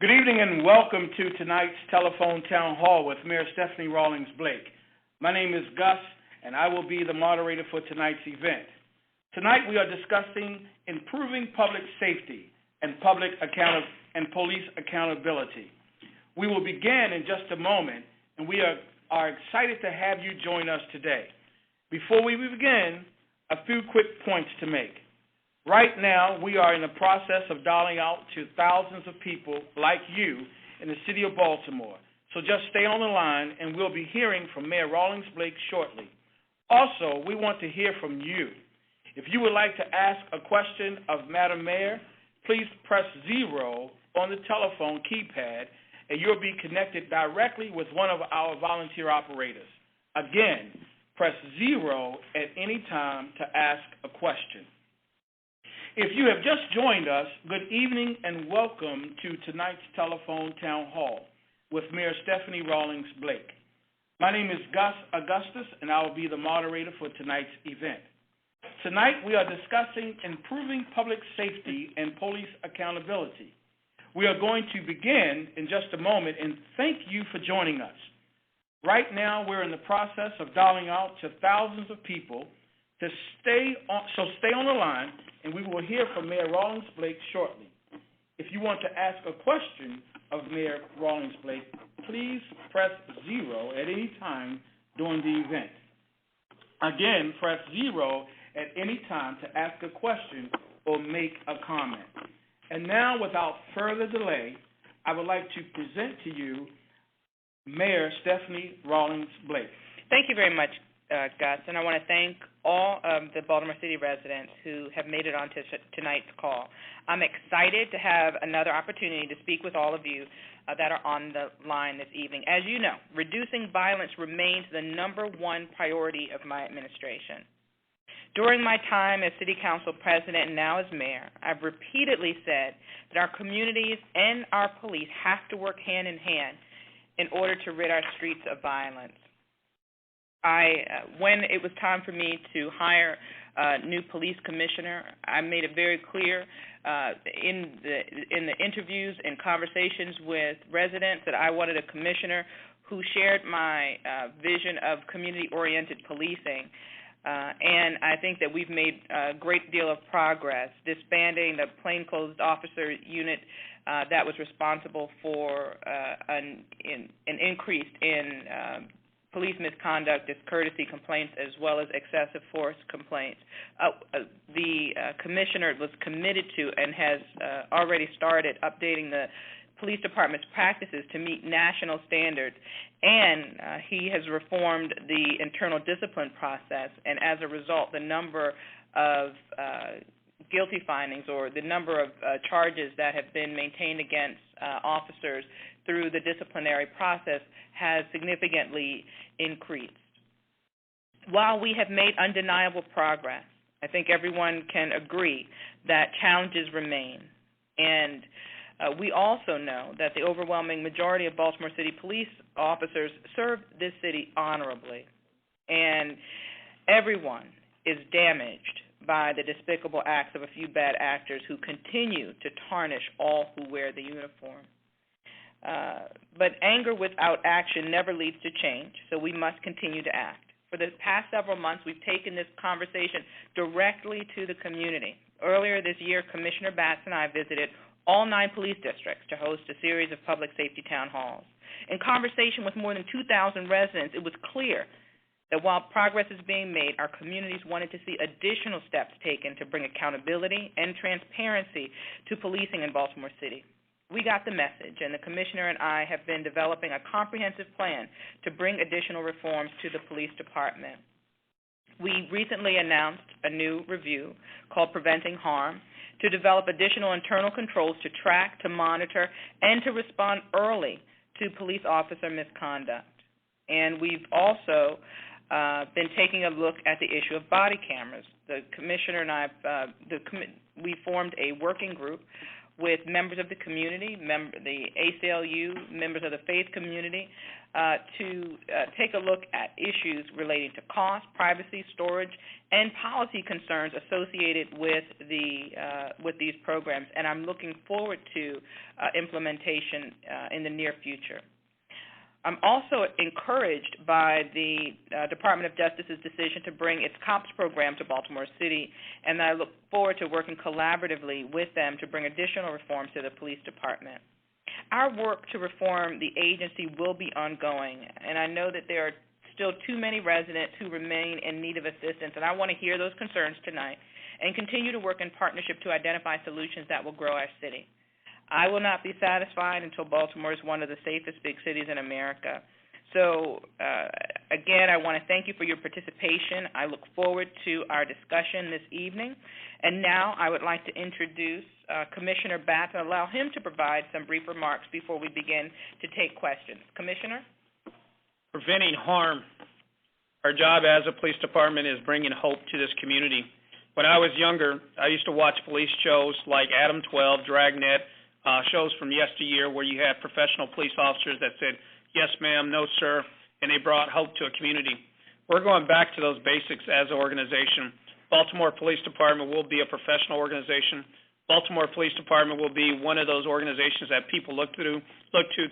Good evening and welcome to tonight's telephone town hall with Mayor Stephanie Rawlings Blake. My name is Gus, and I will be the moderator for tonight's event. Tonight we are discussing improving public safety and police accountability. We will begin in just a moment, and we are excited to have you join us today. Before we begin, a few quick points to make. Right now, we are in the process of dialing out to thousands of people like you in the city of Baltimore. So just stay on the line, and we'll be hearing from Mayor Rawlings Blake shortly. Also, we want to hear from you. If you would like to ask a question of Madam Mayor, please press 0 on the telephone keypad, and you'll be connected directly with one of our volunteer operators. Again, press 0 at any time to ask a question. If you have just joined us, good evening and welcome to tonight's telephone town hall with Mayor Stephanie Rawlings Blake. My name is Gus Augustus, and I will be the moderator for tonight's event. Tonight we are discussing improving public safety and police accountability. We are going to begin in just a moment, and thank you for joining us. Right now we're in the process of dialing out to thousands of people. So stay on the line, and we will hear from Mayor Rawlings Blake shortly. If you want to ask a question of Mayor Rawlings Blake, please press 0 at any time during the event. Again, press 0 at any time to ask a question or make a comment. And now, without further delay, I would like to present to you Mayor Stephanie Rawlings Blake. Thank you very much, Gus, and I want to thank all of the Baltimore City residents who have made it on to tonight's call. I'm excited to have another opportunity to speak with all of you that are on the line this evening. As you know, reducing violence remains the #1 priority of my administration. During my time as City Council President and now as Mayor, I've repeatedly said that our communities and our police have to work hand in hand in order to rid our streets of violence. When it was time for me to hire a new police commissioner, I made it very clear in the interviews and conversations with residents that I wanted a commissioner who shared my vision of community-oriented policing. And I think that we've made a great deal of progress, disbanding the plainclothes officer unit that was responsible for an increase in police misconduct, discourtesy complaints, as well as excessive force complaints. The commissioner was committed to and has already started updating the police department's practices to meet national standards, and he has reformed the internal discipline process, and as a result, the number of guilty findings or the number of charges that have been maintained against officers through the disciplinary process has significantly increased. While we have made undeniable progress, I think everyone can agree that challenges remain. And we also know that the overwhelming majority of Baltimore City police officers serve this city honorably. And everyone is damaged by the despicable acts of a few bad actors who continue to tarnish all who wear the uniform. But anger without action never leads to change, so we must continue to act. For the past several months, we've taken this conversation directly to the community. Earlier this year, Commissioner Batts and I visited all 9 police districts to host a series of public safety town halls. In conversation with more than 2,000 residents, it was clear that while progress is being made, our communities wanted to see additional steps taken to bring accountability and transparency to policing in Baltimore City. We got the message, and the Commissioner and I have been developing a comprehensive plan to bring additional reforms to the police department. We recently announced a new review called Preventing Harm to develop additional internal controls to track, to monitor, and to respond early to police officer misconduct. And we've also been taking a look at the issue of body cameras. The Commissioner and I, we formed a working group with members of the community, the ACLU, members of the faith community, to take a look at issues relating to cost, privacy, storage, and policy concerns associated with these programs. And I'm looking forward to implementation in the near future. I'm also encouraged by the Department of Justice's decision to bring its COPS program to Baltimore City, and I look forward to working collaboratively with them to bring additional reforms to the police department. Our work to reform the agency will be ongoing, and I know that there are still too many residents who remain in need of assistance, and I want to hear those concerns tonight and continue to work in partnership to identify solutions that will grow our city. I will not be satisfied until Baltimore is one of the safest big cities in America. So, again, I want to thank you for your participation. I look forward to our discussion this evening. And now I would like to introduce Commissioner Batts and allow him to provide some brief remarks before we begin to take questions. Commissioner? Preventing harm. Our job as a police department is bringing hope to this community. When I was younger, I used to watch police shows like Adam 12, Dragnet, shows from yesteryear where you had professional police officers that said, yes, ma'am, no, sir, and they brought hope to a community. We're going back to those basics as an organization. Baltimore Police Department will be a professional organization. Baltimore Police Department will be one of those organizations that people look to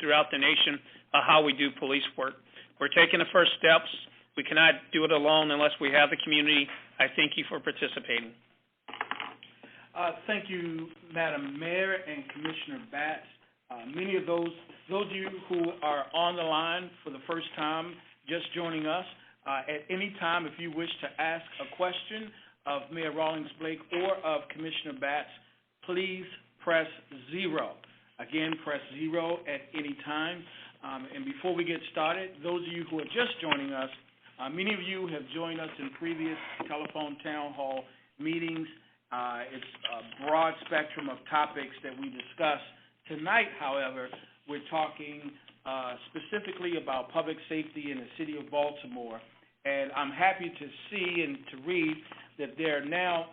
throughout the nation how we do police work. We're taking the first steps. We cannot do it alone unless we have the community. I thank you for participating. Thank you, Madam Mayor and Commissioner Batts. Many of those of you who are on the line for the first time, just joining us, at any time, if you wish to ask a question of Mayor Rawlings Blake or of Commissioner Batts, please press 0. Again, press 0 at any time. And before we get started, those of you who are just joining us, many of you have joined us in previous telephone town hall meetings. It's a broad spectrum of topics that we discuss. Tonight, however, we're talking specifically about public safety in the city of Baltimore. And I'm happy to see and to read that there are now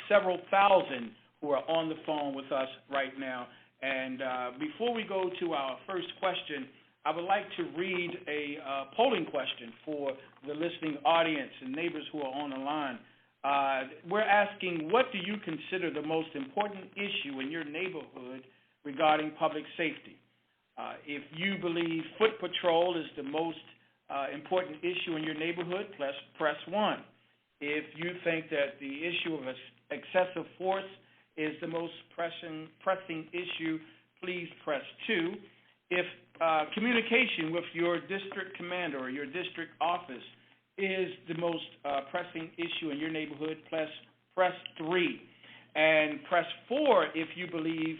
several thousand who are on the phone with us right now. And before we go to our first question, I would like to read a polling question for the listening audience and neighbors who are on the line. We're asking, what do you consider the most important issue in your neighborhood regarding public safety? If you believe foot patrol is the most important issue in your neighborhood, press 1. If you think that the issue of excessive force is the most pressing issue, please press 2. If communication with your district commander or your district office is the most pressing issue in your neighborhood, press 3. And press 4 if you believe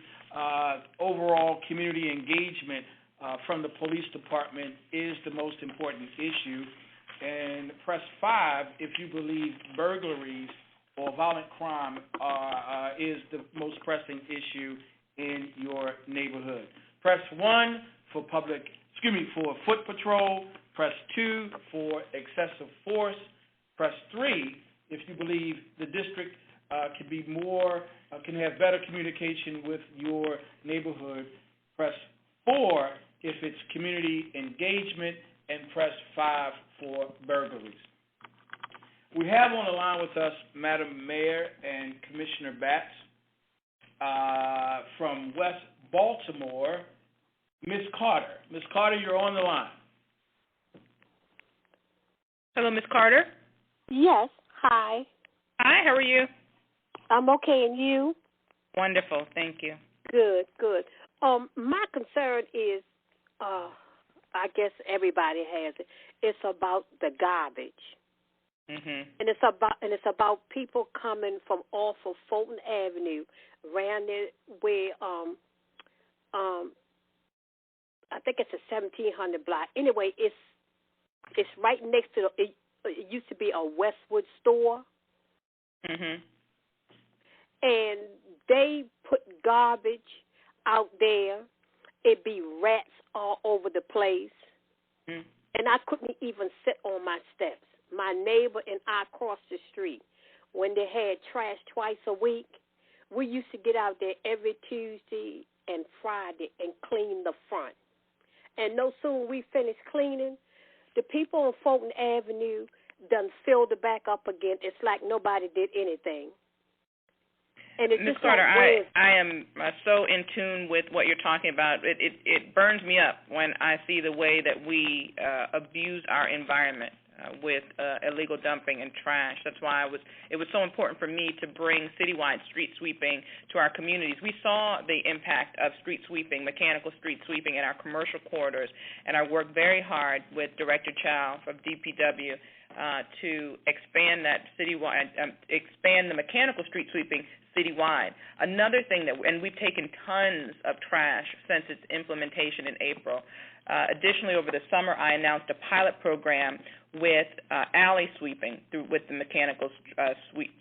overall community engagement from the police department is the most important issue. And press 5 if you believe burglaries or violent crime is the most pressing issue in your neighborhood. Press 1 for for foot patrol. Press 2 for excessive force. Press 3 if you believe the district can have better communication with your neighborhood. Press 4 if it's community engagement, and press 5 for burglaries. We have on the line with us Madam Mayor and Commissioner Batts from West Baltimore, Ms. Carter. Ms. Carter, you're on the line. Hello, Ms. Carter. Yes. Hi. Hi, how are you? I'm okay, and you? Wonderful, thank you. Good, good. My concern is, I guess everybody has it. It's about the garbage, Mhm. and it's about people coming from off of Fulton Avenue, around there where I think it's a 1700 block. Anyway, it's right next to it used to be a Westwood store. Mhm. And they put garbage out there. It be rats all over the place. Mm. And I couldn't even sit on my steps. My neighbor and I across the street, when they had trash twice a week, we used to get out there every Tuesday and Friday and clean the front. And no sooner we finished cleaning, the people on Fulton Avenue done filled it back up again. It's like nobody did anything. And it's Ms. just Carter, like I am so in tune with what you're talking about. It burns me up when I see the way that we abuse our environment with illegal dumping and trash. That's why it was so important for me to bring citywide street sweeping to our communities. We saw the impact of street sweeping, mechanical street sweeping in our commercial corridors, and I worked very hard with Director Chow from DPW to expand that citywide, expand the mechanical street sweeping citywide. Another thing and we've taken tons of trash since its implementation in April. Additionally, over the summer, I announced a pilot program with alley sweeping with the mechanical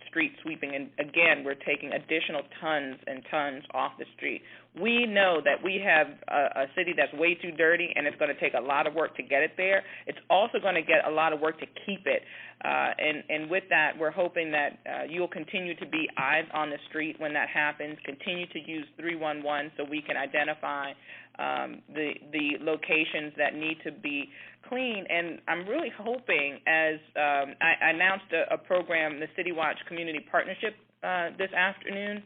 street sweeping, and again, we're taking additional tons and tons off the street. We know that we have a city that's way too dirty, and it's going to take a lot of work to get it there. It's also going to get a lot of work to keep it, and with that, we're hoping that you'll continue to be eyes on the street when that happens, continue to use 311 so we can identify the locations that need to be clean. And I'm really hoping, as I announced a program, the City Watch Community Partnership this afternoon,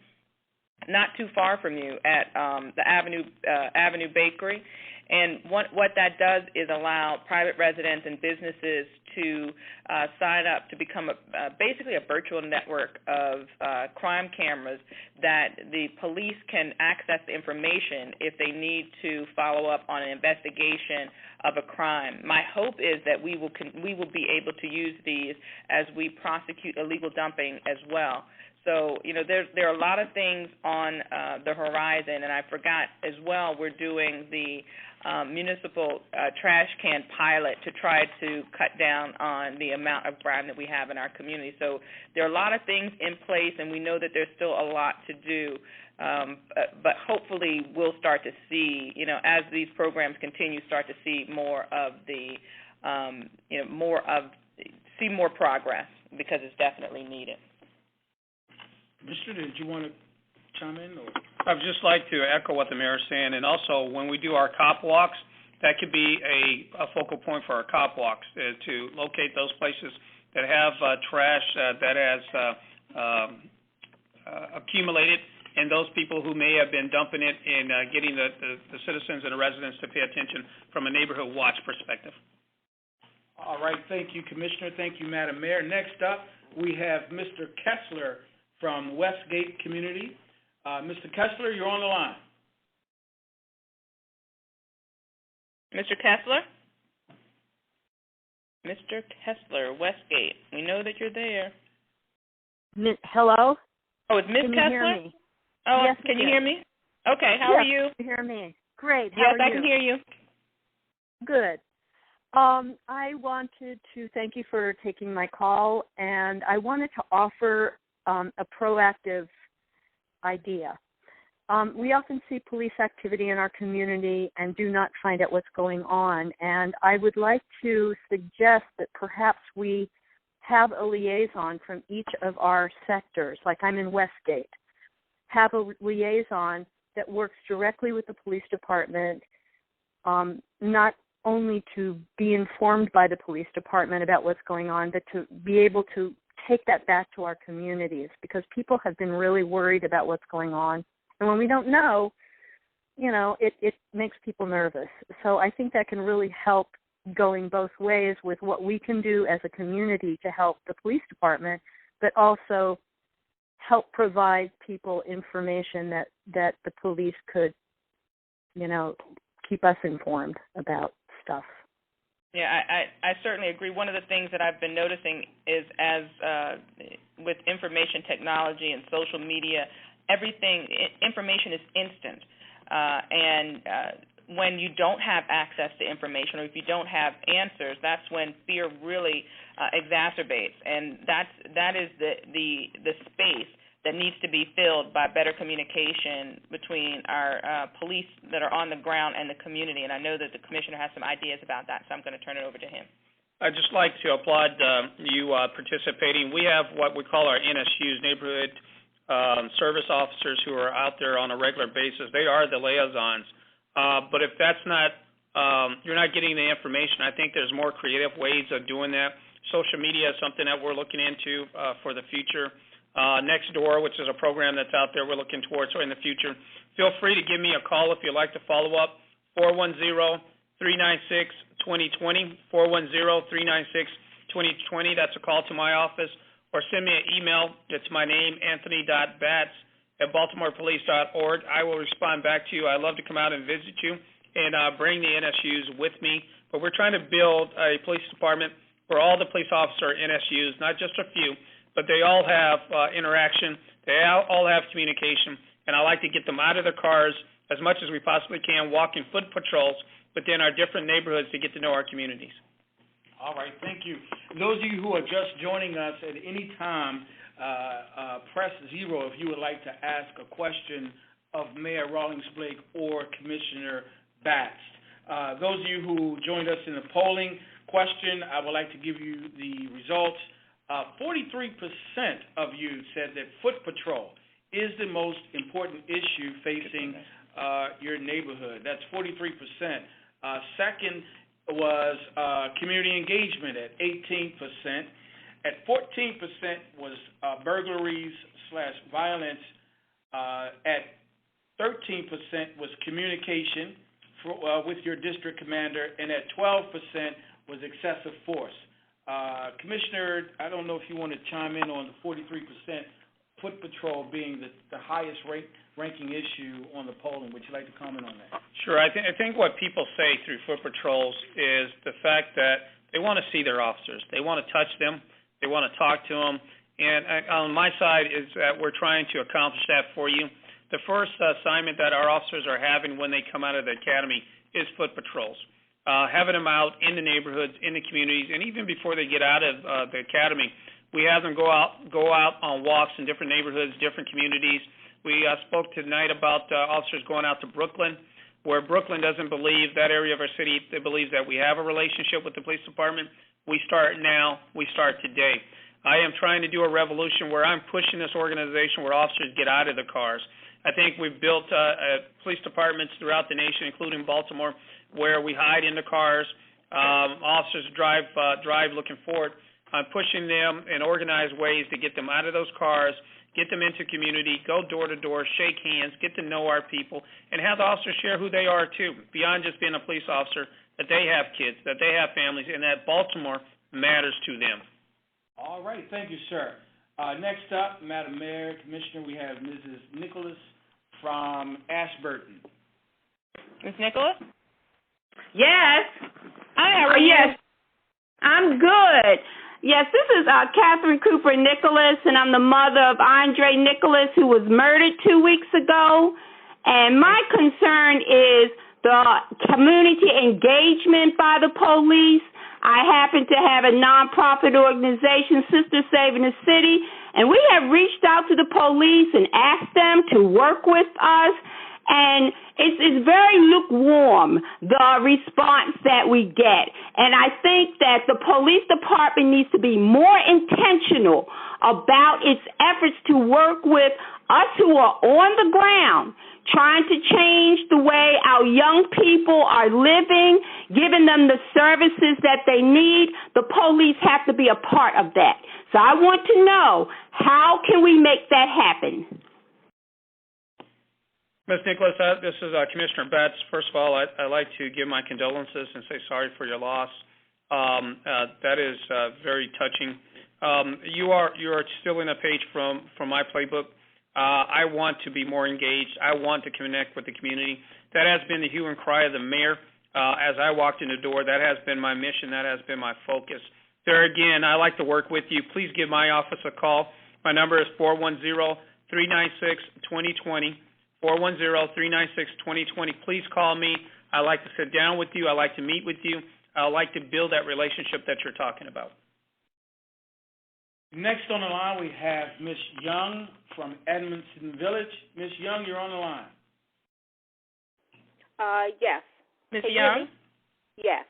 not too far from you at the Avenue Bakery. And what that does is allow private residents and businesses to sign up to become basically a virtual network of crime cameras that the police can access the information if they need to follow up on an investigation of a crime. My hope is that we will be able to use these as we prosecute illegal dumping as well. So, there are a lot of things on the horizon, and I forgot as well, we're doing the municipal trash can pilot to try to cut down on the amount of crime that we have in our community. So there are a lot of things in place, and we know that there's still a lot to do. But hopefully we'll start to see, as these programs continue, start to see more of more progress, because it's definitely needed. Commissioner, did you want to chime in? Or? I would just like to echo what the mayor is saying, and also when we do our cop walks, that could be a focal point for our cop walks, to locate those places that have trash that has accumulated, and those people who may have been dumping it, and getting the citizens and the residents to pay attention from a neighborhood watch perspective. All right, thank you, Commissioner. Thank you, Madam Mayor. Next up, we have Mr. Kessler from Westgate Community. Mr. Kessler, you're on the line. Mr. Kessler? Mr. Kessler, Westgate. We know that you're there. Hello? Oh, it's Ms. Can Kessler? you hear me? Oh, yes, can you hear me? Okay, how are you? Can you hear me? Great. How yes, are you? I can hear you. Good. I wanted to thank you for taking my call, and I wanted to offer a proactive idea. We often see police activity in our community and do not find out what's going on, and I would like to suggest that perhaps we have a liaison from each of our sectors, like I'm in Westgate, have a liaison that works directly with the police department, not only to be informed by the police department about what's going on, but to be able to take that back to our communities, because people have been really worried about what's going on. And when we don't know, it makes people nervous. So I think that can really help going both ways with what we can do as a community to help the police department, but also help provide people information that the police could, keep us informed about stuff. Yeah, I certainly agree. One of the things that I've been noticing is with information technology and social media, information is instant. And when you don't have access to information, or if you don't have answers, that's when fear really exacerbates. And that is the space that needs to be filled by better communication between our police that are on the ground and the community. And I know that the commissioner has some ideas about that, so I'm going to turn it over to him. I'd just like to applaud you participating. We have what we call our NSUs, Neighborhood service officers who are out there on a regular basis. They are the liaisons. But if that's not, you're not getting the information, I think there's more creative ways of doing that. Social media is something that we're looking into for the future. Nextdoor, which is a program that's out there we're looking towards in the future. Feel free to give me a call if you'd like to follow up, 410-396-2020, 410-396-2020. That's a call to my office. Or send me an email. It's my name, anthony.batts@baltimorepolice.org. I will respond back to you. I'd love to come out and visit you and bring the NSUs with me. But we're trying to build a police department for all the police officer NSUs, not just a few, but they all have interaction. They all have communication. And I like to get them out of their cars as much as we possibly can, walking foot patrols, but then our different neighborhoods to get to know our communities. All right, thank you. Those of you who are just joining us at any time, press 0 if you would like to ask a question of Mayor Rawlings Blake or Commissioner Batts. Those of you who joined us in the polling question, I would like to give you the results. 43% of you said that foot patrol is the most important issue facing your neighborhood. That's 43%. Second was community engagement at 18%. At 14% was burglaries/violence. At 13% was communication with your district commander, and at 12% was excessive force. Commissioner, I don't know if you want to chime in on the 43% foot patrol being the highest ranking issue on the polling. Would you like to comment on that? Sure. I think what people say through foot patrols is the fact that they want to see their officers. They want to touch them. They want to talk to them. And on my side is that we're trying to accomplish that for you. The first assignment that our officers are having when they come out of the academy is foot patrols. Having them out in the neighborhoods, in the communities, and even before they get out of the academy, we have them go out on walks in different neighborhoods, different communities. We spoke tonight about officers going out to Brooklyn, where Brooklyn doesn't believe, that area of our city, they believe that we have a relationship with the police department. We start now. We start today. I am trying to do a revolution where I'm pushing this organization where officers get out of the cars. I think we've built police departments throughout the nation, including Baltimore, where we hide in the cars. Officers drive looking forward. I'm pushing them in organized ways to get them out of those cars, get them into community, go door to door, shake hands, get to know our people, and have the officers share who they are too, beyond just being a police officer, that they have kids, that they have families, and that Baltimore matters to them. All right, thank you, sir. Next up, Madam Mayor, Commissioner, we have Mrs. Nicholas from Ashburton. Ms. Nicholas? Yes. Hi, how are you? Yes. I'm good. Yes, this is Catherine Cooper Nicholas, and I'm the mother of Andre Nicholas, who was murdered 2 weeks ago. And my concern is the community engagement by the police. I happen to have a nonprofit organization, Sisters Saving the City, and we have reached out to the police and asked them to work with us. And it's very lukewarm, the response that we get. And I think that the police department needs to be more intentional about its efforts to work with us who are on the ground, trying to change the way our young people are living, giving them the services that they need. The police have to be a part of that. So I want to know, how can we make that happen? Ms. Nicholas, this is Commissioner Batts. First of all, I'd like to give my condolences and say sorry for your loss. That is very touching. You are stealing a page from my playbook. I want to be more engaged. I want to connect with the community. That has been the hue and cry of the mayor. As I walked in the door, that has been my mission. That has been my focus. There again, I like to work with you. Please give my office a call. My number is 410-396-2020. 410-396-2020. Please call me. I like to sit down with you. I like to meet with you. I like to build that relationship that you're talking about. Next on the line, we have Ms. Young from Edmondson Village. Ms. Young, you're on the line. Yes. Ms. Can you Young? hear me? Yes.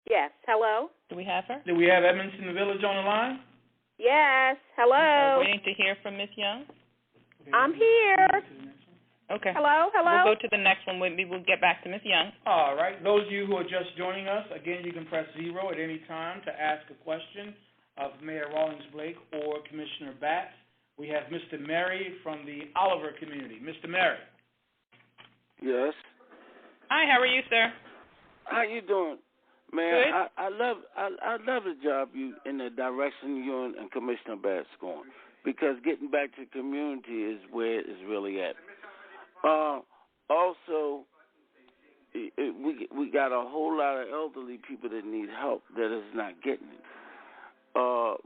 Yes. Hello? Do we have her? Do we have Edmondson Village on the line? Yes. Hello. We're waiting to hear from Ms. Young. I'm here. Okay. Hello. We'll go to the next one. We'll get back to Ms. Young. All right. Those of you who are just joining us, again, you can press 0 at any time to ask a question of Mayor Rawlings Blake or Commissioner Batts. We have Mr. Murray from the Oliver community. Mr. Murray. Yes. Hi, how are you, sir? How you doing, man? Good. I love the job you in the direction you and Commissioner Bass going, because getting back to the community is where it's really at. Also, we got a whole lot of elderly people that need help that is not getting it.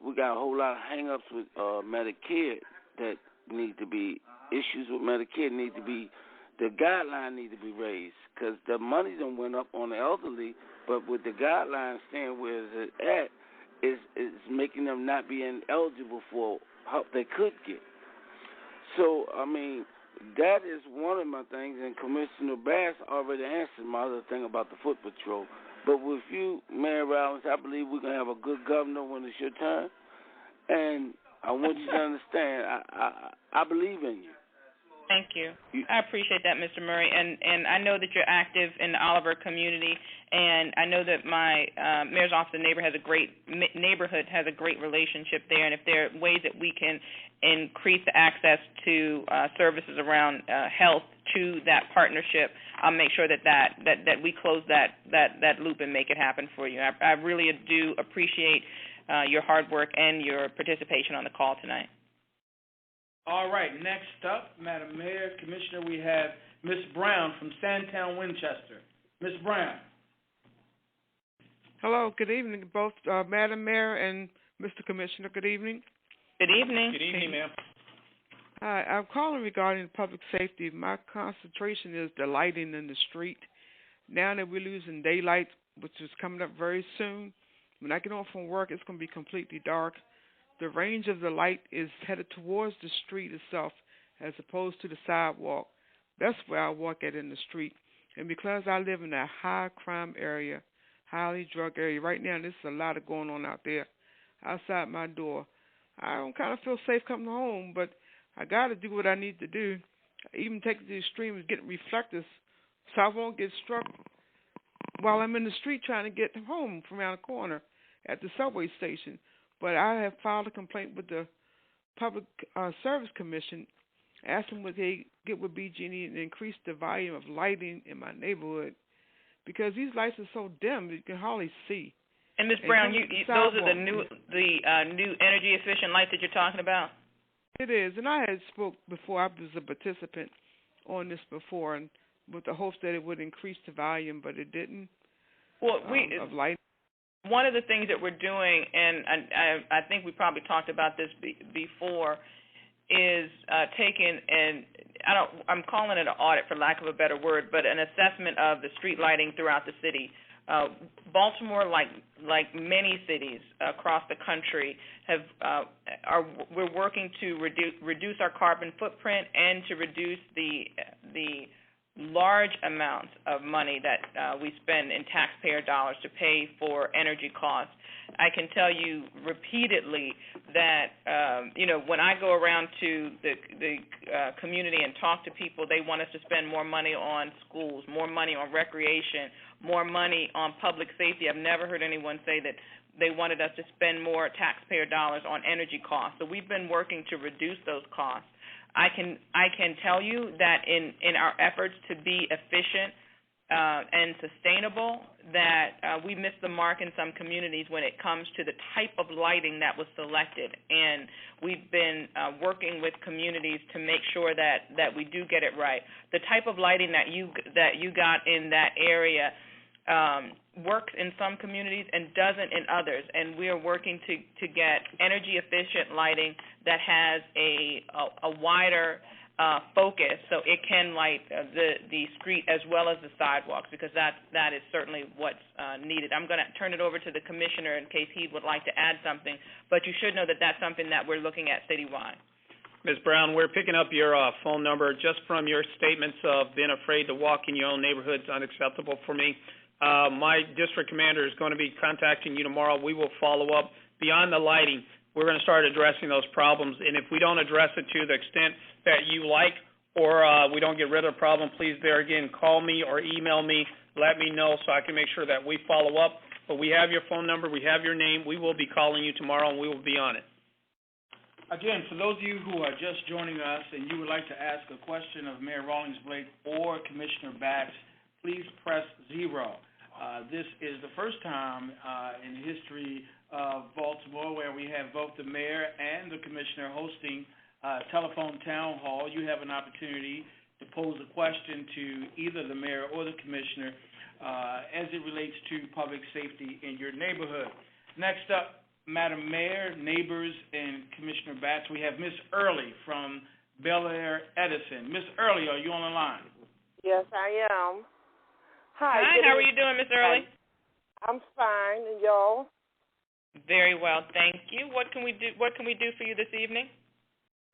We got a whole lot of hang-ups with Medicare that need to be, issues with Medicare need to be, the guideline need to be raised, because the money done went up on the elderly, but with the guidelines staying where it's at, is making them not being eligible for help they could get. So, I mean, that is one of my things, and Commissioner Bass already answered my other thing about the Foot Patrol. But with you, Mayor Rawlings, I believe we're going to have a good governor when it's your turn. And I want you to understand, I believe in you. Thank you. I appreciate that, Mr. Murray. And I know that you're active in the Oliver community, and I know that my mayor's office of neighborhood has a great relationship there. And if there are ways that we can increase the access to services around health to that partnership, I'll make sure that we close that loop and make it happen for you. I really do appreciate your hard work and your participation on the call tonight. All right, next up, Madam Mayor, Commissioner, we have Ms. Brown from Sandtown, Winchester. Ms. Brown. Hello, good evening, both Madam Mayor and Mr. Commissioner. Good evening. Good evening. Good evening, ma'am. Hi, I'm calling regarding public safety. My concentration is the lighting in the street. Now that we're losing daylight, which is coming up very soon, when I get home from work, it's going to be completely dark. The range of the light is headed towards the street itself as opposed to the sidewalk. That's where I walk at in the street. And because I live in a high crime area, highly drug area, right now there's a lot of going on out there outside my door. I don't kind of feel safe coming home, but I got to do what I need to do. I even take it to the extreme of getting reflectors so I won't get struck while I'm in the street trying to get home from around the corner at the subway station. But I have filed a complaint with the Public Service Commission, asking would they get with BG&E and increase the volume of lighting in my neighborhood, because these lights are so dim you can hardly see. And Ms. Brown, those are the new energy efficient lights that you're talking about? It is, and I had spoke before. I was a participant on this before, and with the hopes that it would increase the volume, but it didn't. Well, of light. One of the things that we're doing, and I think we probably talked about this before, is taking I'm calling it an audit for lack of a better word, but an assessment of the street lighting throughout the city. Baltimore, like many cities across the country, we're working to reduce our carbon footprint and to reduce the large amounts of money that we spend in taxpayer dollars to pay for energy costs. I can tell you repeatedly that when I go around to the community and talk to people, they want us to spend more money on schools, more money on recreation, more money on public safety. I've never heard anyone say that they wanted us to spend more taxpayer dollars on energy costs. So we've been working to reduce those costs. I can tell you that in our efforts to be efficient and sustainable, that we missed the mark in some communities when it comes to the type of lighting that was selected. And we've been working with communities to make sure that we do get it right. The type of lighting that you got in that area works in some communities and doesn't in others, and we are working to get energy efficient lighting that has a wider focus, so it can light the street as well as the sidewalks, because that is certainly what's needed. I'm going to turn it over to the commissioner in case he would like to add something, but you should know that that's something that we're looking at citywide. Ms. Brown, we're picking up your phone number just from your statements of being afraid to walk in your own neighborhood is unacceptable for me. My district commander is going to be contacting you tomorrow. We will follow up beyond the lighting. we're going to start addressing those problems. And if we don't address it to the extent that you like, or we don't get rid of the problem, please there again, call me or email me, let me know so I can make sure that we follow up. But we have your phone number, we have your name, we will be calling you tomorrow and we will be on it. Again, for those of you who are just joining us and you would like to ask a question of Mayor Rawlings Blake or Commissioner Batts, please press 0. This is the first time in the history of Baltimore where we have both the mayor and the commissioner hosting telephone town hall. You have an opportunity to pose a question to either the mayor or the commissioner as it relates to public safety in your neighborhood. Next up, Madam Mayor, neighbors, and Commissioner Batts, we have Miss Early from Bel Air Edison. Miss Early, are you on the line? Yes, I am. Hi. Hi, how are you doing, Miss Early? I'm fine, and y'all? Very well, thank you. What can we do for you this evening?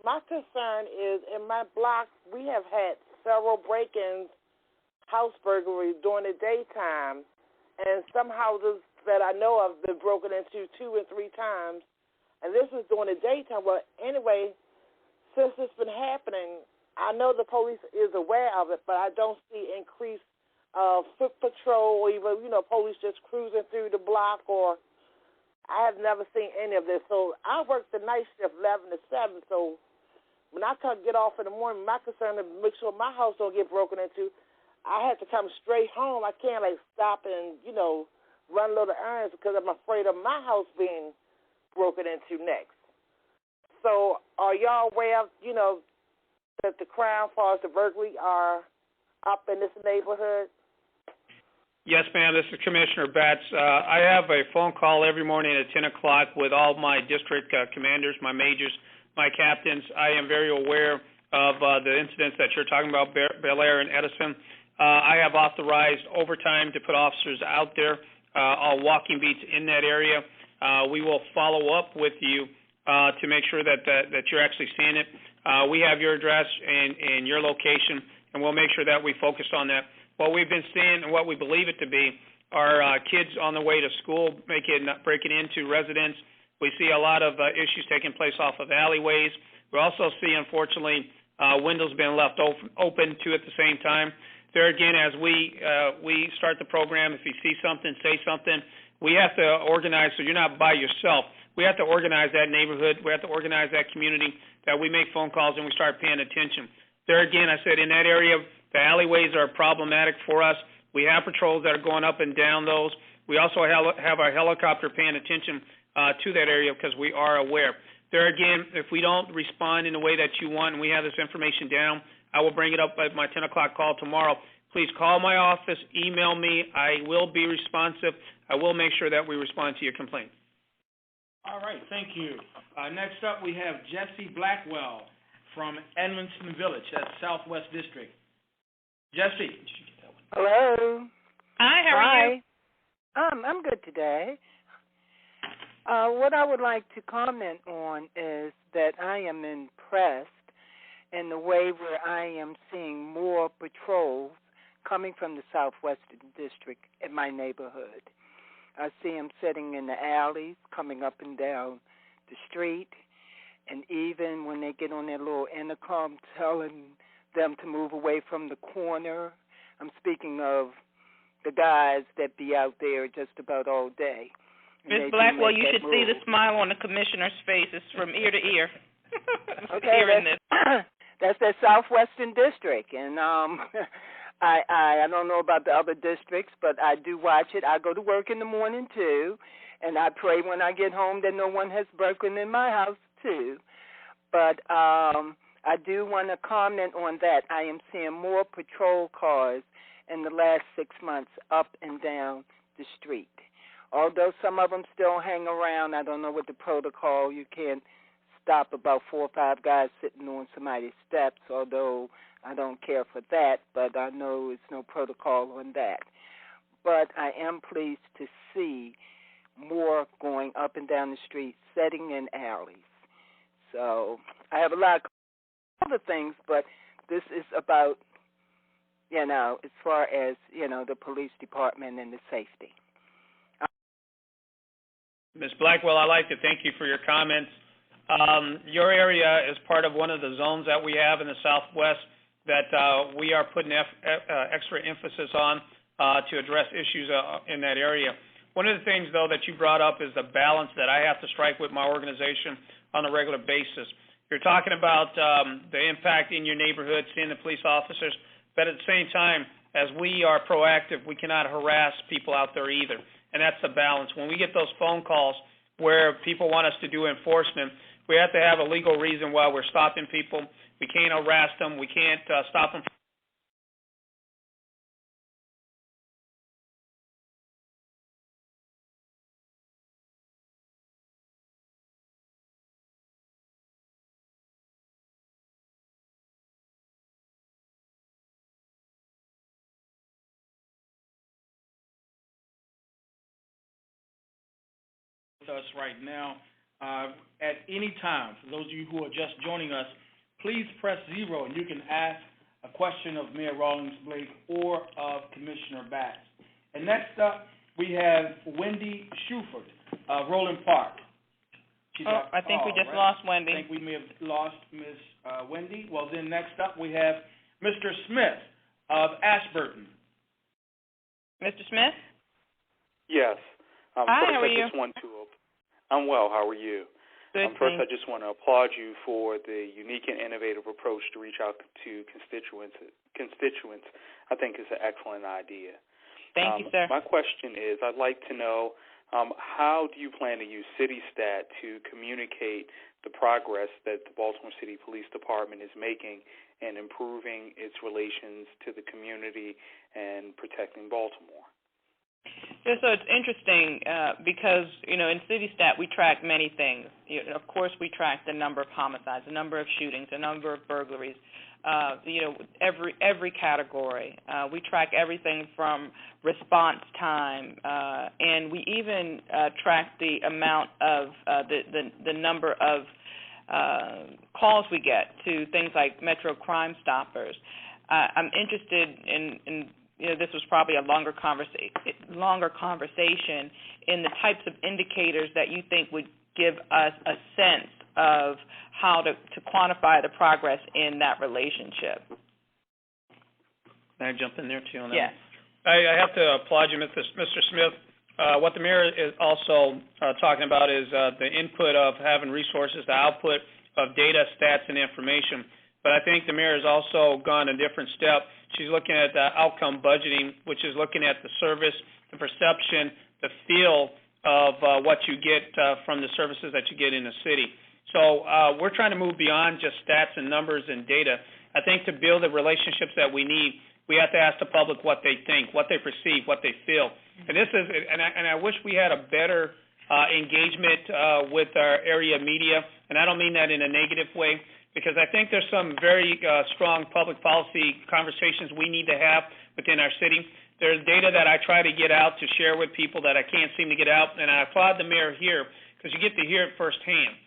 My concern is in my block we have had several break-ins, house burglaries during the daytime, and some houses that I know of been broken into 2 and 3 times, and this was during the daytime. Well, anyway, since it's been happening, I know the police is aware of it, but I don't see increased foot patrol or even, police just cruising through the block, or I have never seen any of this. So I work the night shift 11 to 7, so when I come get off in the morning, my concern is make sure my house don't get broken into. I have to come straight home. I can't, stop and, run little errands because I'm afraid of my house being broken into next. So are y'all aware of, that the crime as far as the burglary are up in this neighborhood? Yes, ma'am. This is Commissioner Batts. I have a phone call every morning at 10 o'clock with all my district commanders, my majors, my captains. I am very aware of the incidents that you're talking about, Bel Air and Edison. I have authorized overtime to put officers out there on walking beats in that area. We will follow up with you to make sure that you're actually seeing it. We have your address and your location, and we'll make sure that we focus on that. What we've been seeing and what we believe it to be are kids on the way to school breaking into residents. We see a lot of issues taking place off of alleyways. We also see, unfortunately, windows being left open too at the same time. There again, as we start the program, if you see something, say something. We have to organize so you're not by yourself. We have to organize that neighborhood. We have to organize that community, that we make phone calls and we start paying attention. There again, I said in that area, the alleyways are problematic for us. We have patrols that are going up and down those. We also have our helicopter paying attention to that area because we are aware. There again, if we don't respond in the way that you want and we have this information down, I will bring it up at my 10 o'clock call tomorrow. Please call my office, email me. I will be responsive. I will make sure that we respond to your complaint. All right, thank you. Next up, we have Jesse Blackwell from Edmondson Village, that's Southwest District. Jesse. Hello. Hi, how are you? I'm good today. What I would like to comment on is that I am impressed in the way where I am seeing more patrols coming from the Southwestern District in my neighborhood. I see them sitting in the alleys, coming up and down the street, and even when they get on their little intercom telling them to move away from the corner. I'm speaking of the guys that be out there just about all day. Ms. Blackwell, you should see the smile on the commissioner's face. It's from ear to ear. Okay, that's that Southwestern District, and I don't know about the other districts, but I do watch it. I go to work in the morning too, and I pray when I get home that no one has broken in my house too. But I do want to comment on that. I am seeing more patrol cars in the last 6 months up and down the street. Although some of them still hang around, I don't know what the protocol. You can't stop about 4 or 5 guys sitting on somebody's steps, although I don't care for that, but I know it's no protocol on that. But I am pleased to see more going up and down the street, sitting in alleys. So I have a lot of other things, but this is about, as far as, the police department and the safety. Ms. Blackwell, I'd like to thank you for your comments. Your area is part of one of the zones that we have in the Southwest that we are putting extra emphasis on to address issues in that area. One of the things, though, that you brought up is the balance that I have to strike with my organization on a regular basis. You're talking about the impact in your neighborhood, seeing the police officers, but at the same time, as we are proactive, we cannot harass people out there either, and that's the balance. When we get those phone calls where people want us to do enforcement, we have to have a legal reason why we're stopping people. We can't harass them. We can't stop them. With us right now. At any time, for those of you who are just joining us, please press 0 and you can ask a question of Mayor Rawlings Blake or of Commissioner Batts. And next up, we have Wendy Shuford, Roland Park. I think we just lost Wendy. I think we may have lost Ms. Wendy. Well, then next up we have Mr. Smith of Ashburton. Mr. Smith? Yes. Hi, how are you? I'm well. How are you? Good. First, I just want to applaud you for the unique and innovative approach to reach out to constituents. I think is an excellent idea. Thank you, sir. My question is, I'd like to know how do you plan to use CityStat to communicate the progress that the Baltimore City Police Department is making in improving its relations to the community and protecting Baltimore? Yeah, so it's interesting because, in CityStat we track many things. Of course, we track the number of homicides, the number of shootings, the number of burglaries, every category. We track everything from response time, and we even track the amount of the number of calls we get to things like Metro Crime Stoppers. I'm interested in this was probably a longer conversation in the types of indicators that you think would give us a sense of how to quantify the progress in that relationship. Can I jump in there, too, on that? Yes. I have to applaud you, Mr. Smith. What the mayor is also talking about is the input of having resources, the output of data, stats, and information. But I think the mayor has also gone a different step. She's looking at outcome budgeting, which is looking at the service, the perception, the feel of what you get from the services that you get in the city. So we're trying to move beyond just stats and numbers and data. I think to build the relationships that we need, we have to ask the public what they think, what they perceive, what they feel. And this is, and I wish we had a better engagement with our area media, and I don't mean that in a negative way, because I think there's some very strong public policy conversations we need to have within our city. There's data that I try to get out to share with people that I can't seem to get out, and I applaud the mayor here because you get to hear it firsthand.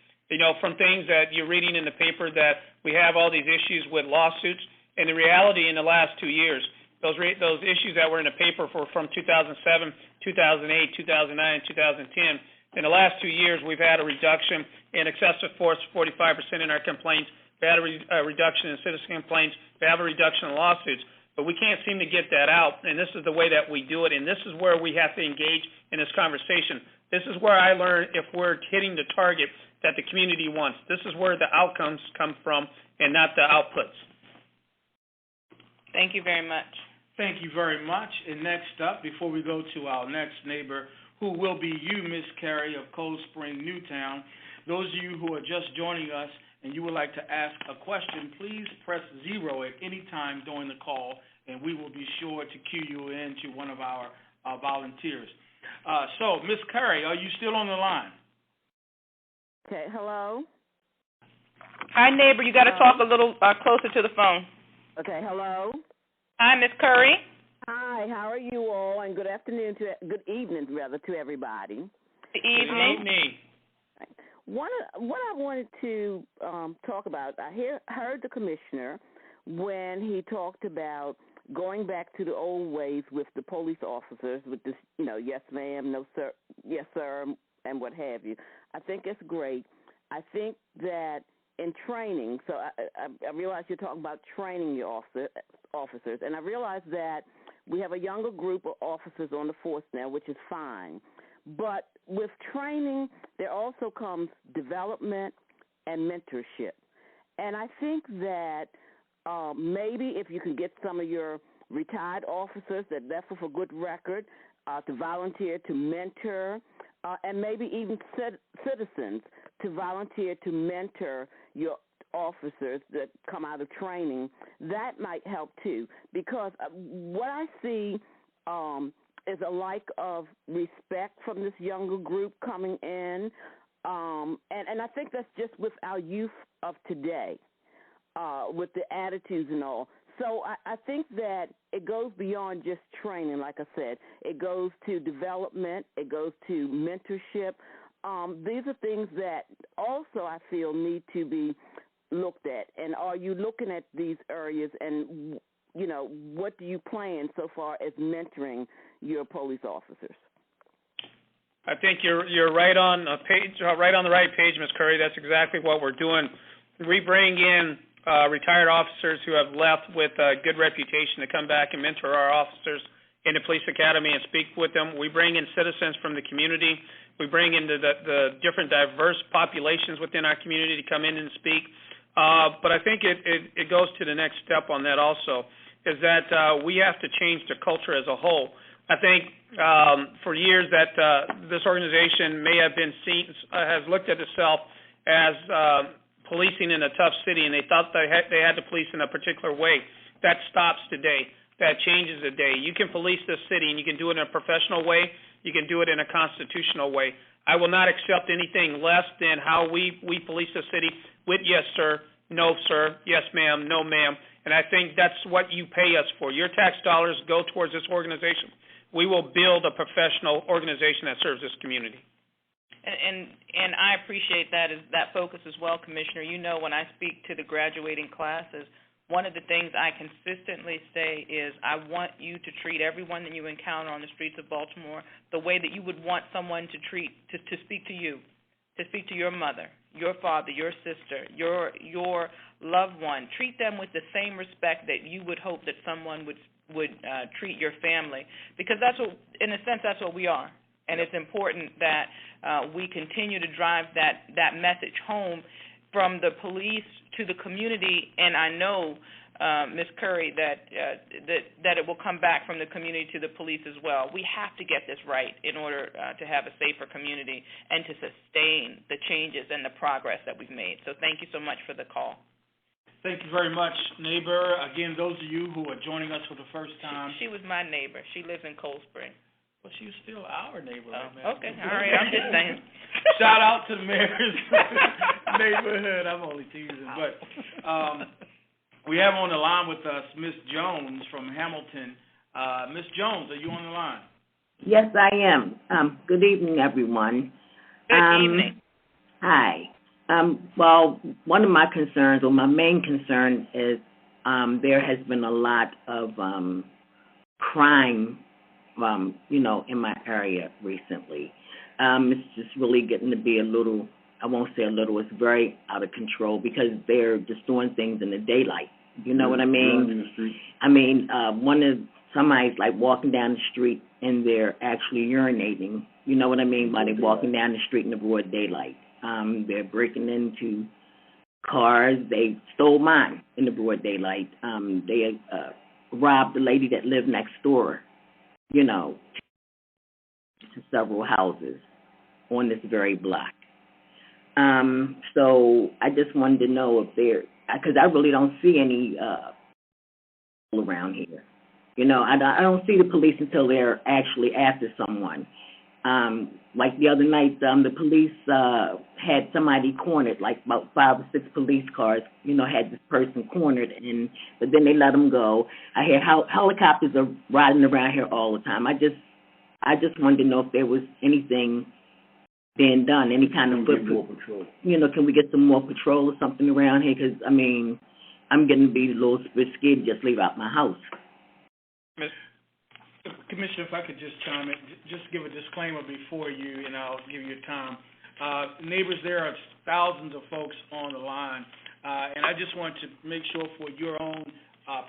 From things that you're reading in the paper that we have all these issues with lawsuits, and the reality in the last 2 years, those issues that were in the paper from 2007, 2008, 2009, 2010, in the last 2 years, we've had a reduction in excessive force, 45% in our complaints. We had a reduction in citizen complaints. We have a reduction in lawsuits. But we can't seem to get that out, and this is the way that we do it, and this is where we have to engage in this conversation. This is where I learn if we're hitting the target that the community wants. This is where the outcomes come from and not the outputs. Thank you very much. Thank you very much. And next up, before we go to our next neighbor, who will be you, Ms. Carey of Cold Spring, Newtown, those of you who are just joining us and you would like to ask a question, please press 0 at any time during the call, and we will be sure to cue you in to one of our volunteers. So, Ms. Carey, are you still on the line? Okay, hello? Hi, neighbor. You got to talk a little closer to the phone. Okay, hello? Hi, Ms. Curry. Hi, how are you all? And good evening to everybody. Good evening. What I wanted to talk about, I heard the commissioner when he talked about going back to the old ways with the police officers, with this, yes ma'am, no sir, yes sir, and what have you. I think it's great. I think that in training, so I realize you're talking about training your officers, and I realize that we have a younger group of officers on the force now, which is fine. But with training, there also comes development and mentorship. And I think that maybe if you can get some of your retired officers that left with a good record to volunteer to mentor, and maybe even citizens to volunteer to mentor your officers that come out of training, that might help too. Because what I see is a lack of respect from this younger group coming in, and I think that's just with our youth of today, with the attitudes and all. So I think that it goes beyond just training, like I said. It goes to development. It goes to mentorship. These are things that also I feel need to be looked at. And are you looking at these areas, and, you know, what do you plan so far as mentoring your police officers? I think you're right on the page, right on the right page, Ms. Curry. That's exactly what we're doing. We bring in retired officers who have left with a good reputation to come back and mentor our officers in the police academy and speak with them. We bring in citizens from the community. We bring in the different diverse populations within our community to come in and speak. But I think it goes to the next step on that also, is that we have to change the culture as a whole. I think for years that this organization may have been seen, has looked at itself as policing in a tough city, and they thought they had to police in a particular way. That stops today. That changes today. You can police this city, and you can do it in a professional way. You can do it in a constitutional way. I will not accept anything less than how we police the city with yes, sir, no, sir, yes, ma'am, no, ma'am. And I think that's what you pay us for. Your tax dollars go towards this organization. We will build a professional organization that serves this community. And I appreciate that focus as well, Commissioner. You know, when I speak to the graduating classes, one of the things I consistently say is I want you to treat everyone that you encounter on the streets of Baltimore the way that you would want someone to speak to you, to speak to your mother, your father, your sister, your loved one. Treat them with the same respect that you would hope that someone would treat your family, because that's what, in a sense, that's what we are. And it's important that we continue to drive that message home from the police to the community. And I know, Ms. Curry, that it will come back from the community to the police as well. We have to get this right in order to have a safer community and to sustain the changes and the progress that we've made. So thank you so much for the call. Thank you very much, neighbor. Again, those of you who are joining us for the first time. She was my neighbor. She lives in Cold Spring. Well, she's still our neighbor. Okay, all right, I'm just saying. Shout out to the mayor's neighborhood. I'm only teasing. But we have on the line with us Ms. Jones from Hamilton. Ms. Jones, are you on the line? Yes, I am. Good evening, everyone. Good evening. Hi. Well, one of my concerns, or my main concern, is there has been a lot of crime in my area recently. It's just really getting to be a little, I won't say a little, it's very out of control because they're just doing things in the daylight. You know what I mean? In the street. I mean, somebody's like walking down the street and they're actually urinating. You know what I mean? While they're walking down the street in the broad daylight. They're breaking into cars. They stole mine in the broad daylight. They robbed the lady that lived next door, to several houses on this very block. So I just wanted to know if because I really don't see any around here. I don't see the police until they're actually after someone. Like the other night, the police had somebody cornered, like about 5 or 6 police cars, had this person cornered, but then they let them go. I hear helicopters are riding around here all the time. I just wanted to know if there was anything being done, any kind of more patrol. Can we get some more patrol or something around here? Because, I'm getting to be a little bit scared to just leave out my house. Commissioner, if I could just chime in, just give a disclaimer before you, and I'll give you time. Neighbors, there are thousands of folks on the line, and I just want to make sure for your own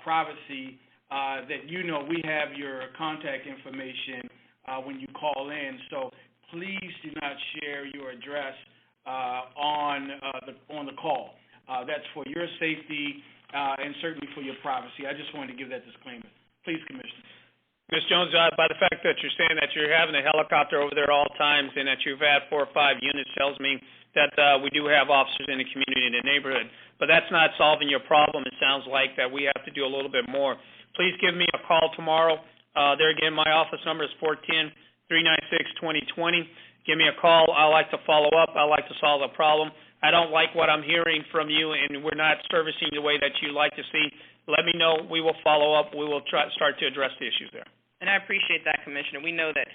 privacy that you know we have your contact information when you call in. So please do not share your address on the call. That's for your safety and certainly for your privacy. I just wanted to give that disclaimer. Please, Commissioner. Ms. Jones, by the fact that you're saying that you're having a helicopter over there all times and that you've had 4 or 5 units tells me that we do have officers in the community, in the neighborhood. But that's not solving your problem. It sounds like that we have to do a little bit more. Please give me a call tomorrow. There again, my office number is 410-396-2020. Give me a call. I like to follow up. I like to solve a problem. I don't like what I'm hearing from you, and we're not servicing the way that you like to see. Let me know. We will follow up. We will start to address the issues there. And I appreciate that, Commissioner. We know that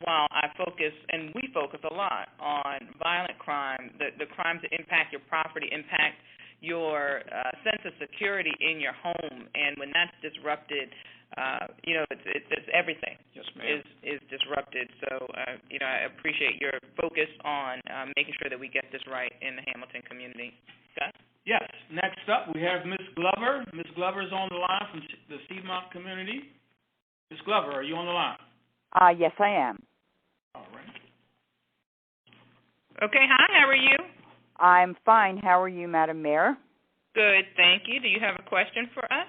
while I focus, and we focus a lot on violent crime, the crimes that impact your property, impact your sense of security in your home, and when that's disrupted, it's everything. Yes, ma'am. is disrupted. So, I appreciate your focus on making sure that we get this right in the Hamilton community. Scott? Yes. Next up, we have Ms. Glover. Ms. Glover is on the line from the Piedmont community. Ms. Glover, are you on the line? Yes, I am. All right. Okay, hi, how are you? I'm fine. How are you, Madam Mayor? Good, thank you. Do you have a question for us?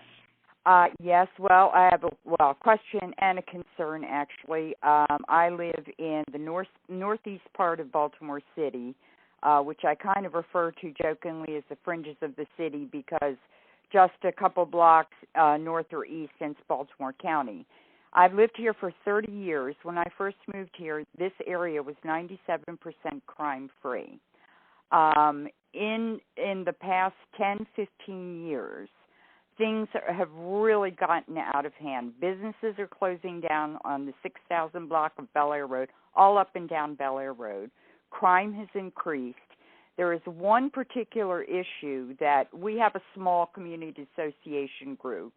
Yes, well, I have a question and a concern, actually. I live in the northeast part of Baltimore City, which I kind of refer to jokingly as the fringes of the city because just a couple blocks north or east since Baltimore County. I've lived here for 30 years. When I first moved here, this area was 97% crime-free. In the past 10, 15 years, things have really gotten out of hand. Businesses are closing down on the 6,000 block of Bel Air Road, all up and down Bel Air Road. Crime has increased. There is one particular issue that we have a small community association group,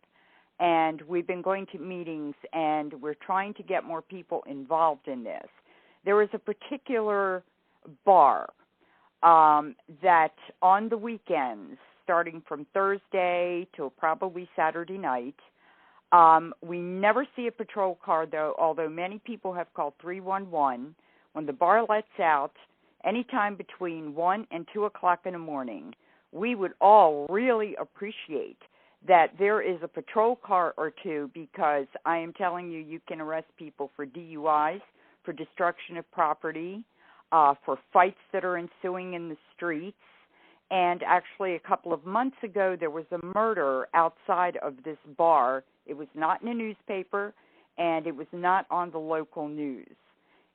and we've been going to meetings, and we're trying to get more people involved in this. There is a particular bar that on the weekends, starting from Thursday to probably Saturday night, we never see a patrol car, though, although many people have called 311. When the bar lets out, anytime between 1 and 2 o'clock in the morning, we would all really appreciate that there is a patrol car or two, because I am telling you, you can arrest people for DUIs, for destruction of property, for fights that are ensuing in the streets. And actually, a couple of months ago, there was a murder outside of this bar. It was not in a newspaper, and it was not on the local news.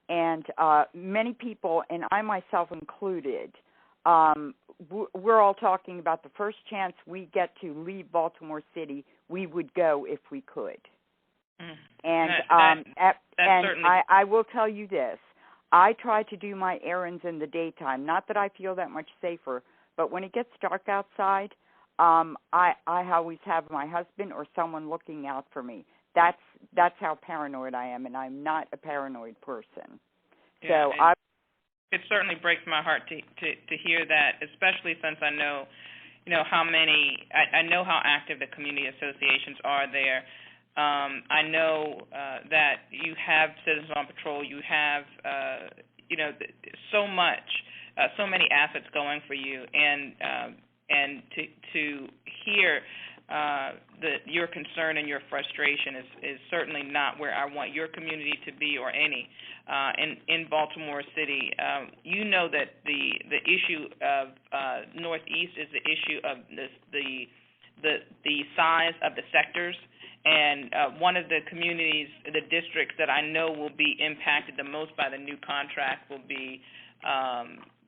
And many people, and I myself included, we're all talking about the first chance we get to leave Baltimore City, we would go if we could. And I will tell you this. I try to do my errands in the daytime. Not that I feel that much safer, but when it gets dark outside, I always have my husband or someone looking out for me. That's how paranoid I am, and I'm not a paranoid person. Yeah, so it certainly breaks my heart to hear that, especially since I know, how many. I know how active the community associations are there. I know that you have Citizens on Patrol. You have, so much, so many assets going for you, and to hear your concern and your frustration is certainly not where I want your community to be or any. In Baltimore City, you know that the issue of Northeast is the issue of the size of the sectors. And one of the communities, the districts that I know will be impacted the most by the new contract will be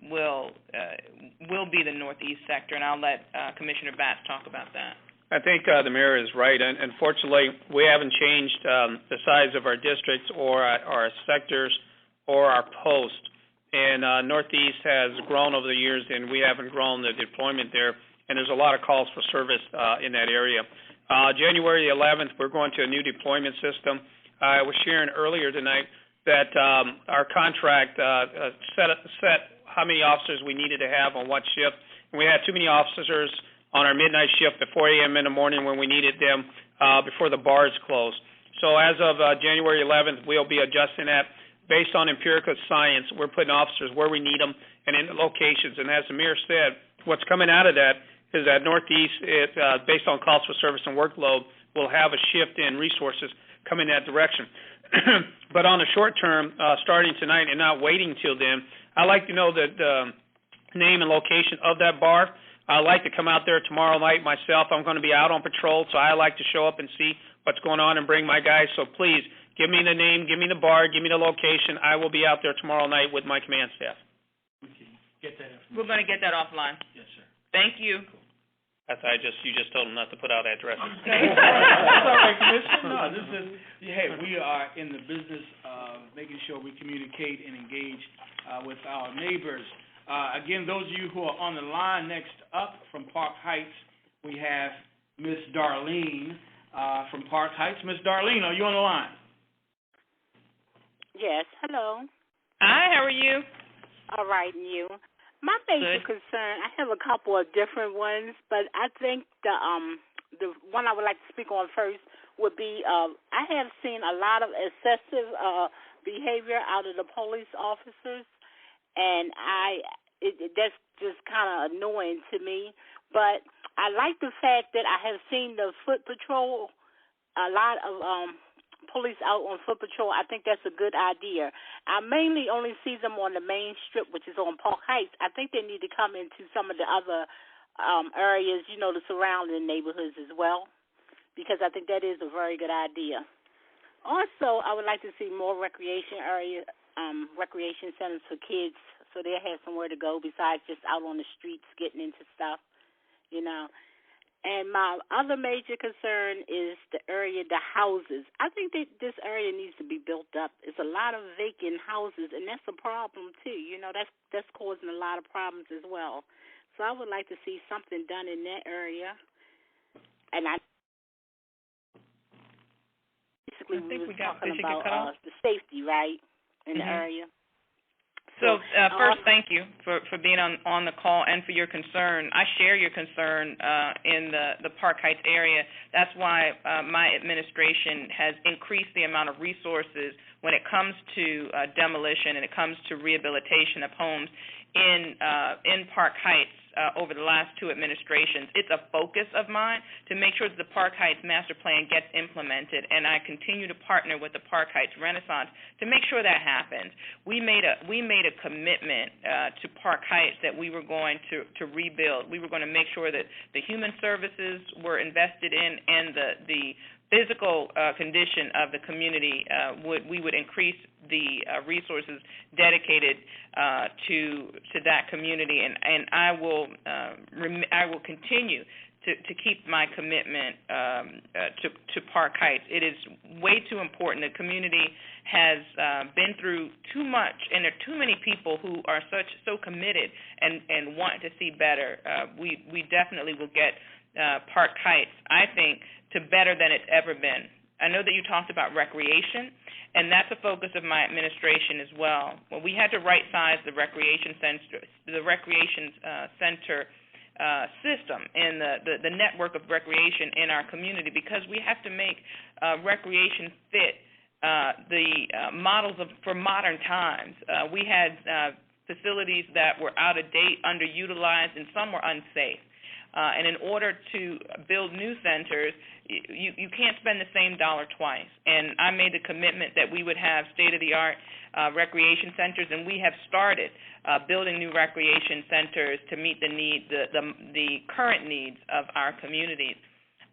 the Northeast sector, and I'll let Commissioner Batts talk about that. I think the mayor is right. And unfortunately, we haven't changed the size of our districts or our sectors or our posts. And Northeast has grown over the years, and we haven't grown the deployment there. And there's a lot of calls for service in that area. January 11th, we're going to a new deployment system. I was sharing earlier tonight that our contract set how many officers we needed to have on what shift. And we had too many officers on our midnight shift at 4 a.m. in the morning when we needed them before the bars closed. So as of January 11th, we'll be adjusting that. Based on empirical science, we're putting officers where we need them and in the locations. And as the mayor said, what's coming out of that is that Northeast, based on calls for service and workload, will have a shift in resources coming that direction. But on the short term, starting tonight and not waiting till then, I'd like to know the name and location of that bar. I'd like to come out there tomorrow night myself. I'm going to be out on patrol, so I like to show up and see what's going on and bring my guys. So please, give me the name, give me the bar, give me the location. I will be out there tomorrow night with my command staff. Get that information. We're going to get that offline. Yes, sir. Thank you. That's you just told them not to put out addresses. That's all right, Commissioner. No, this is, hey, we are in the business of making sure we communicate and engage with our neighbors. Again, those of you who are on the line, next up from Park Heights, we have Miss Darlene from Park Heights. Miss Darlene, are you on the line? Yes, hello. Hi, how are you? All right, and you? My major concern, I have a couple of different ones, but I think the one I would like to speak on first would be I have seen a lot of excessive behavior out of the police officers, and that's just kind of annoying to me. But I like the fact that I have seen the foot patrol, a lot of police out on foot patrol. I think that's a good idea. I mainly only see them on the main strip, which is on Park Heights. I think they need to come into some of the other areas, the surrounding neighborhoods as well, because I think that is a very good idea. Also, I would like to see more recreation centers for kids, so they have somewhere to go besides just out on the streets getting into stuff, And my other major concern is the area, the houses. I think that this area needs to be built up. It's a lot of vacant houses, and that's a problem too. That's causing a lot of problems as well. So I would like to see something done in that area. And basically we were talking about the safety, right, in the area. So first, thank you for being on the call and for your concern. I share your concern in the Park Heights area. That's why my administration has increased the amount of resources when it comes to demolition and it comes to rehabilitation of homes in Park Heights over the last two administrations. It's a focus of mine to make sure that the Park Heights master plan gets implemented, and I continue to partner with the Park Heights Renaissance to make sure that happens. We made a commitment to Park Heights that we were going to rebuild. We were going to make sure that the human services were invested in and the physical condition of the community. We would increase the resources dedicated to that community, and I will continue to keep my commitment to Park Heights. It is way too important. The community has been through too much, and there are too many people who are so committed and want to see better. We definitely will get Park Heights, I think, to better than it's ever been. I know that you talked about recreation, and that's a focus of my administration as well. Well, we had to right-size the recreation center system and the network of recreation in our community, because we have to make recreation fit the models for modern times. We had facilities that were out of date, underutilized, and some were unsafe. And in order to build new centers, you can't spend the same dollar twice. And I made the commitment that we would have state-of-the-art recreation centers, and we have started building new recreation centers to meet the current needs of our communities.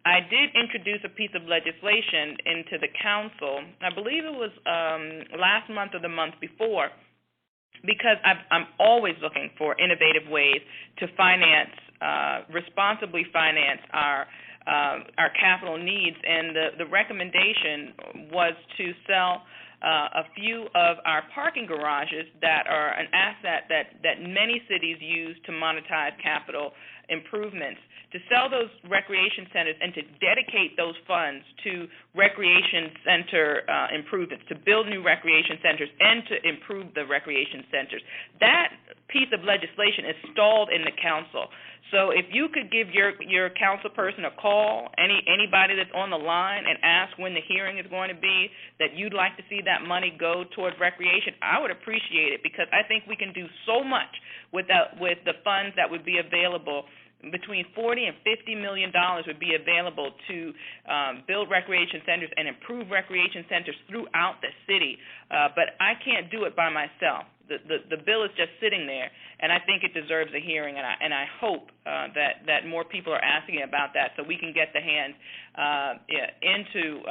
I did introduce a piece of legislation into the council. I believe it was last month or the month before, because I'm always looking for innovative ways to responsibly finance our capital needs, and the recommendation was to sell a few of our parking garages that are an asset that many cities use to monetize capital improvements, to sell those recreation centers and to dedicate those funds to recreation center improvements, to build new recreation centers and to improve the recreation centers. That piece of legislation is stalled in the council. So if you could give your council person a call, anybody that's on the line, and ask when the hearing is going to be, that you'd like to see that money go toward recreation, I would appreciate it, because I think we can do so much with the funds that would be available. Between $40 and $50 million would be available to build recreation centers and improve recreation centers throughout the city. But I can't do it by myself. The bill is just sitting there, and I think it deserves a hearing. And I hope that more people are asking about that, so we can get the hands into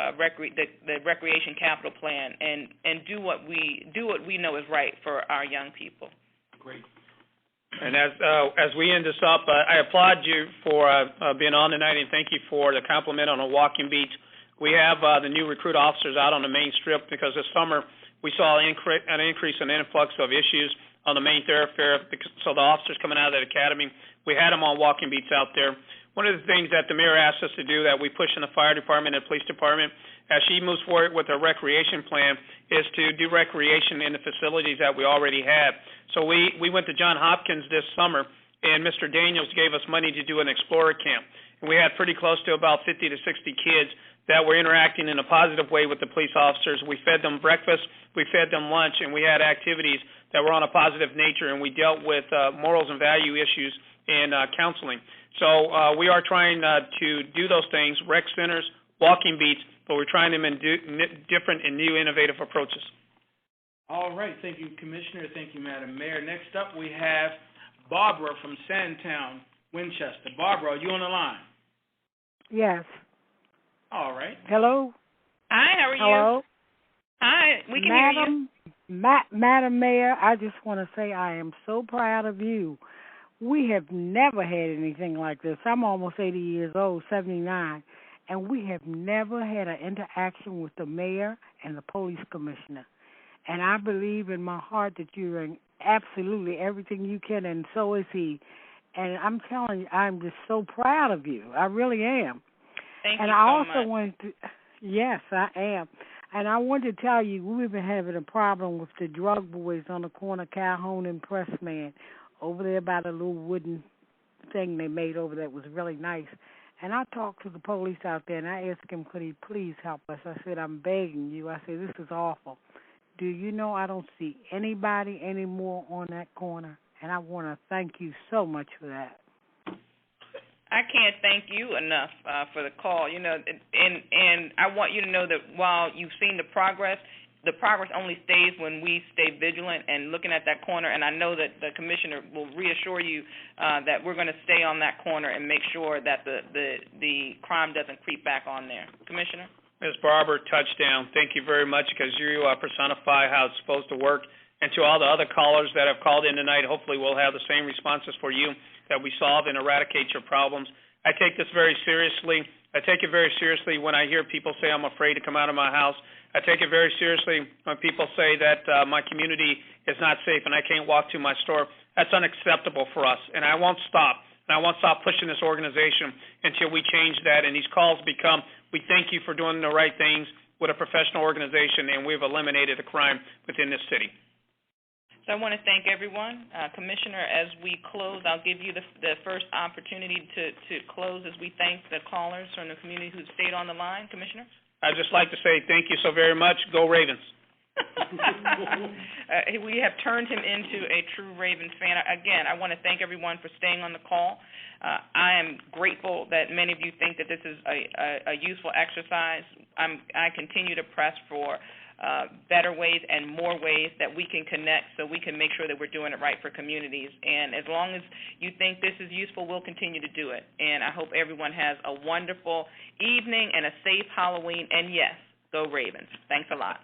the recreation capital plan and do what we know is right for our young people. Great. And as we end this up, I applaud you for being on tonight, and thank you for the compliment on the walking beat. We have the new recruit officers out on the main strip, because this summer we saw an increase in influx of issues on the main thoroughfare. So the officers coming out of the academy, we had them on walking beats out there. One of the things that the mayor asked us to do, that we push in the fire department and police department, as she moves forward with her recreation plan, is to do recreation in the facilities that we already have. So we went to Johns Hopkins this summer, and Mr. Daniels gave us money to do an Explorer camp. And we had pretty close to about 50 to 60 kids that were interacting in a positive way with the police officers. We fed them breakfast, we fed them lunch, and we had activities that were on a positive nature, and we dealt with morals and value issues in counseling. So we are trying to do those things, rec centers, walking beats, but we're trying them in different and new innovative approaches. All right. Thank you, Commissioner. Thank you, Madam Mayor. Next up, we have Barbara from Sandtown, Winchester. Barbara, are you on the line? Yes. All right. Hello? Hi, how are Hello? you? Hi, we can hear you. Madam Mayor, I just want to say I am so proud of you. We have never had anything like this. I'm almost 80 years old, 79, and we have never had an interaction with the mayor and the police commissioner. And I believe in my heart that you're doing absolutely everything you can, and so is he. And I'm telling you, I'm just so proud of you. I really am. Thank and you I so also much. wanted to, yes, I am. And I wanted to tell you, we've been having a problem with the drug boys on the corner, Calhoun and Pressman, over there by the little wooden thing they made over there. It was really nice. And I talked to the police out there, and I asked him, could he please help us? I said, I'm begging you. I said, this is awful. Do you know I don't see anybody anymore on that corner? And I want to thank you so much for that. I can't thank you enough for the call. You know, and I want you to know that while you've seen the progress only stays when we stay vigilant and looking at that corner. And I know that the commissioner will reassure you that we're going to stay on that corner and make sure that the crime doesn't creep back on there. Commissioner? Ms. Barber, touchdown. Thank you very much, because you personify how it's supposed to work. And to all the other callers that have called in tonight, hopefully we'll have the same responses for you, that we solve and eradicate your problems. I take this very seriously. I take it very seriously when I hear people say I'm afraid to come out of my house. I take it very seriously when people say that my community is not safe and I can't walk to my store. That's unacceptable for us, and I won't stop. And I won't stop pushing this organization until we change that. And these calls become, we thank you for doing the right things with a professional organization, and we've eliminated the crime within this city. So I want to thank everyone. Commissioner, as we close, I'll give you the first opportunity to close as we thank the callers from the community who stayed on the line. Commissioner? I'd just like to say thank you so very much. Go Ravens. We have turned him into a true Ravens fan. Again, I want to thank everyone for staying on the call. I am grateful that many of you think that this is a useful exercise. I continue to press for better ways and more ways that we can connect so we can make sure that we're doing it right for communities. And as long as you think this is useful, we'll continue to do it. And I hope everyone has a wonderful evening and a safe Halloween. And yes, go Ravens. Thanks a lot.